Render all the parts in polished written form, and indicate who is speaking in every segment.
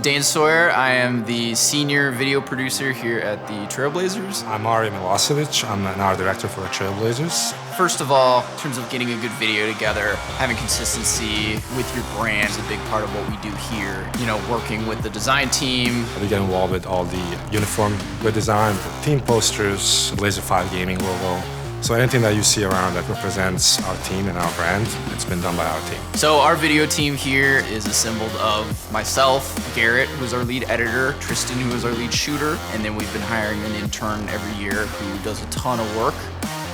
Speaker 1: Dane Sawyer. I am the senior video producer here at the Trailblazers.
Speaker 2: I'm Ari Milosevic. I'm an art director for the Trailblazers.
Speaker 1: First of all, in terms of getting a good video together, having consistency with your brand is a big part of what we do here. You know, working with the design team.
Speaker 2: We get involved with all the uniform design, the team posters, Blazer 5 gaming logo. So anything that you see around that represents our team and our brand, it's been done by our team.
Speaker 1: So our video team here is assembled of myself, Garrett, who's our lead editor, Tristan, who is our lead shooter, and then we've been hiring an intern every year who does a ton of work.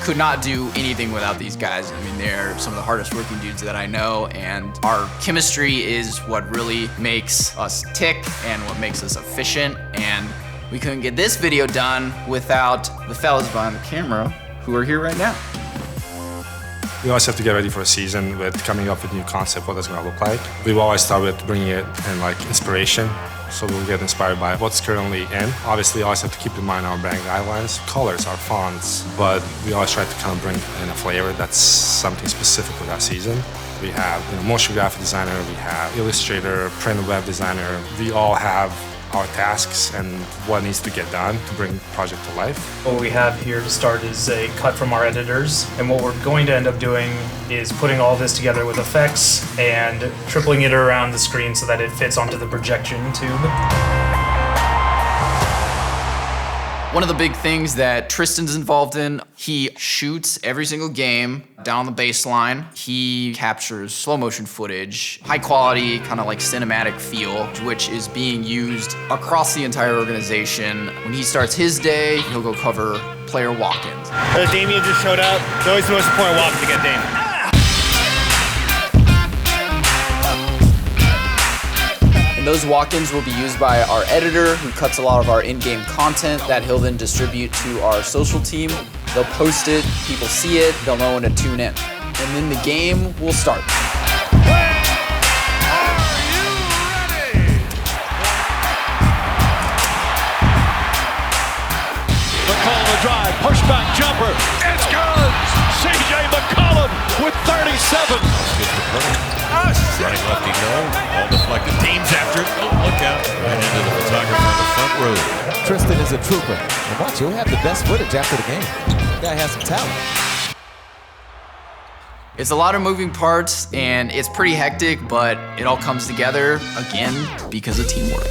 Speaker 1: Could not do anything without these guys. I mean, they're some of the hardest working dudes that I know, and our chemistry is what really makes us tick and what makes us efficient, and we couldn't get this video done without the fellas behind the camera who are here right now.
Speaker 2: We always have to get ready for a season with coming up with new concept, what that's gonna look like. We always start with bringing it in like inspiration, so we'll get inspired by what's currently in. Obviously, always have to keep in mind our brand guidelines, colors, our fonts, but we always try to kind of bring in a flavor that's something specific for that season. We have motion graphic designer, we have illustrator, print and web designer. We all have our tasks and what needs to get done to bring the project to life.
Speaker 3: What we have here to start is a cut from our editors, and what we're going to end up doing is putting all this together with effects and tripling it around the screen so that it fits onto the projection tube.
Speaker 1: One of the big things that Tristan's involved in, he shoots every single game down the baseline. He captures slow motion footage, high quality, kind of like cinematic feel, which is being used across the entire organization. When he starts his day, he'll go cover player walk-ins.
Speaker 4: Damien just showed up. It's always the most important walk to get Damien.
Speaker 1: And those walk-ins will be used by our editor, who cuts a lot of our in-game content that he'll then distribute to our social team. They'll post it, people see it, they'll know when to tune in. And then the game will start.
Speaker 5: McCollum a drive, pushback jumper, it's good! CJ McCollum with 37. Running lefty, no. All deflected. Teams after it. Oh, look out. Right into the photographer in the front row.
Speaker 6: Tristan is a trooper. And watch, he'll have the best footage after the game. The guy has some talent.
Speaker 1: It's a lot of moving parts, and it's pretty hectic, but it all comes together, again, because of teamwork.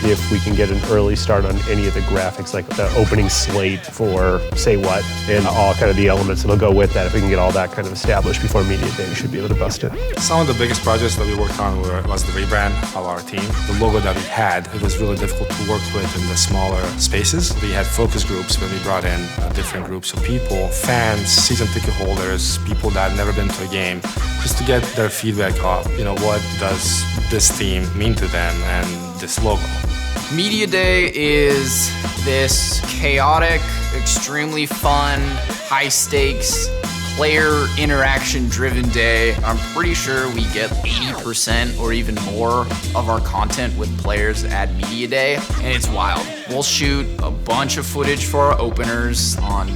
Speaker 7: If we can get an early start on any of the graphics, like the opening slate for Say What, and all kind of the elements that'll go with that, if we can get all that kind of established before Media Day, we should be able to bust it.
Speaker 2: Some of the biggest projects that we worked on was the rebrand of our team. The logo that we had, it was really difficult to work with in the smaller spaces. We had focus groups where we brought in different groups of people, fans, season ticket holders, people that had never been to a game, just to get their feedback of, what does this theme mean to them and this logo.
Speaker 1: Media Day is this chaotic, extremely fun, high stakes, player interaction driven day. I'm pretty sure we get 80% or even more of our content with players at Media Day, and it's wild. We'll shoot a bunch of footage for our openers on,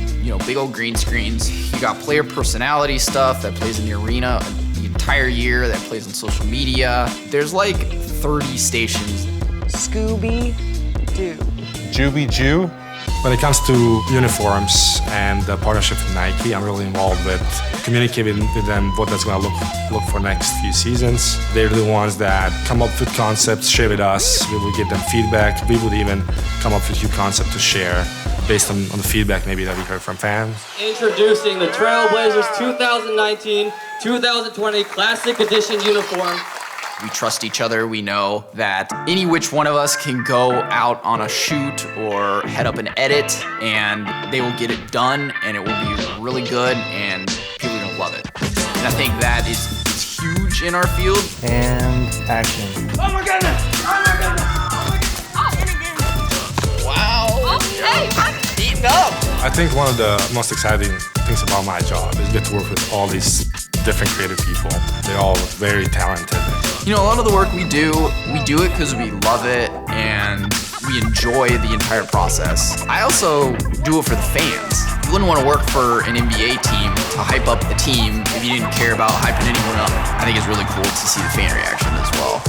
Speaker 1: big old green screens. You got player personality stuff that plays in the arena the entire year, that plays on social media. There's like 30 stations.
Speaker 8: Scooby-Doo.
Speaker 7: Juby-Jew?
Speaker 2: When it comes to uniforms and the partnership with Nike, I'm really involved with communicating with them what that's going to look for next few seasons. They're the ones that come up with concepts, share with us. We will give them feedback. We would even come up with new concept to share based on the feedback maybe that we heard from fans.
Speaker 9: Introducing the Trailblazers 2019-2020 Classic Edition uniform.
Speaker 1: We trust each other. We know that any which one of us can go out on a shoot or head up an edit, and they will get it done, and it will be really good, and people are gonna love it. And I think that is huge in our field.
Speaker 8: And action.
Speaker 9: Oh my goodness! Oh my goodness!
Speaker 1: Wow.
Speaker 10: Oh, hey, I'm
Speaker 1: eating up.
Speaker 2: I think one of the most exciting things about my job is get to work with all these different creative people. They're all very talented.
Speaker 1: A lot of the work we do it because we love it and we enjoy the entire process. I also do it for the fans. You wouldn't want to work for an NBA team to hype up the team if you didn't care about hyping anyone up. I think it's really cool to see the fan reaction as well.